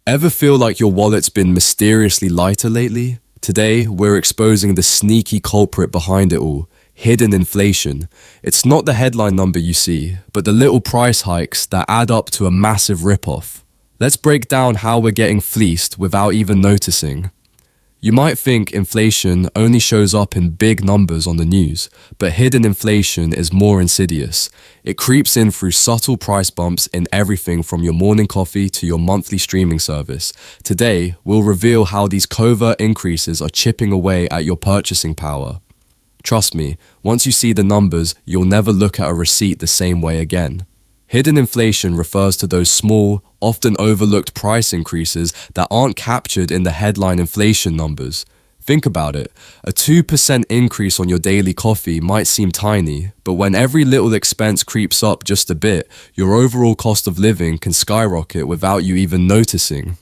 Ever feel like your wallet's been mysteriously lighter lately? Today, we're exposing the sneaky culprit behind it all, hidden inflation. It's not the headline number you see, but the little price hikes that add up to a massive ripoff. Let's break down how we're getting fleeced without even noticing. You might think inflation only shows up in big numbers on the news, but hidden inflation is more insidious. It creeps in through subtle price bumps in everything from your morning coffee to your monthly streaming service. Today, we'll reveal how these covert increases are chipping away at your purchasing power. Trust me, once you see the numbers, you'll never look at a receipt the same way again. Hidden inflation refers to those small, often overlooked price increases that aren't captured in the headline inflation numbers. Think about it. A 2% increase on your daily coffee might seem tiny, but when every little expense creeps up just a bit, your overall cost of living can skyrocket without you even noticing.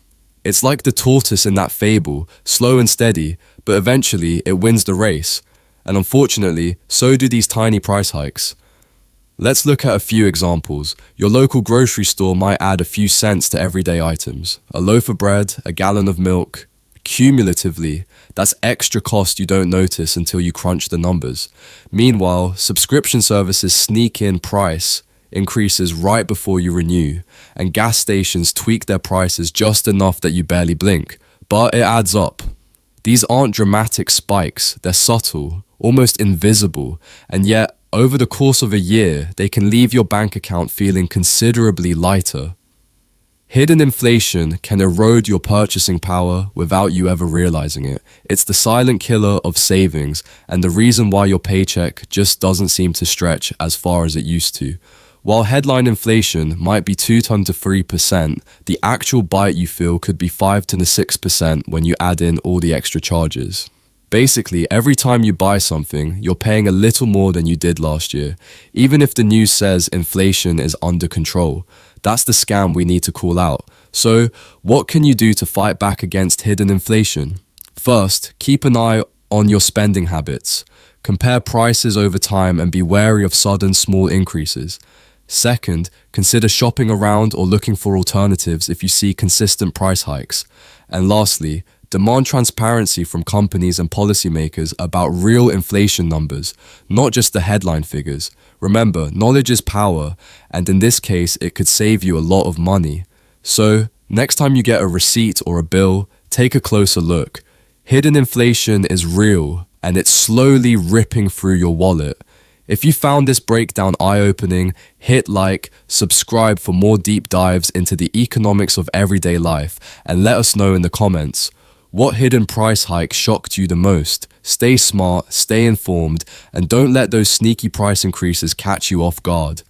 It's like the tortoise in that fable, slow and steady, but eventually it wins the race. And unfortunately, so do these tiny price hikes. Let's look at a few examples. Your local grocery store might add a few cents to everyday items. A loaf of bread, a gallon of milk. Cumulatively, that's extra cost you don't notice until you crunch the numbers. Meanwhile, subscription services sneak in price increases right before you renew, and gas stations tweak their prices just enough that you barely blink. But it adds up. These aren't dramatic spikes, they're subtle, almost invisible, and yet over the course of a year, they can leave your bank account feeling considerably lighter. Hidden inflation can erode your purchasing power without you ever realizing it. It's the silent killer of savings and the reason why your paycheck just doesn't seem to stretch as far as it used to. While headline inflation might be 2 to 3%, the actual bite you feel could be 5 to 6% when you add in all the extra charges. Basically, every time you buy something, you're paying a little more than you did last year, even if the news says inflation is under control. That's the scam we need to call out. So, what can you do to fight back against hidden inflation? First, keep an eye on your spending habits. Compare prices over time and be wary of sudden small increases. Second, consider shopping around or looking for alternatives if you see consistent price hikes. And lastly, demand transparency from companies and policymakers about real inflation numbers, not just the headline figures. Remember, knowledge is power, and in this case, it could save you a lot of money. So, next time you get a receipt or a bill, take a closer look. Hidden inflation is real, and it's slowly ripping through your wallet. If you found this breakdown eye-opening, hit like, subscribe for more deep dives into the economics of everyday life, and let us know in the comments. What hidden price hike shocked you the most? Stay smart, stay informed, and don't let those sneaky price increases catch you off guard.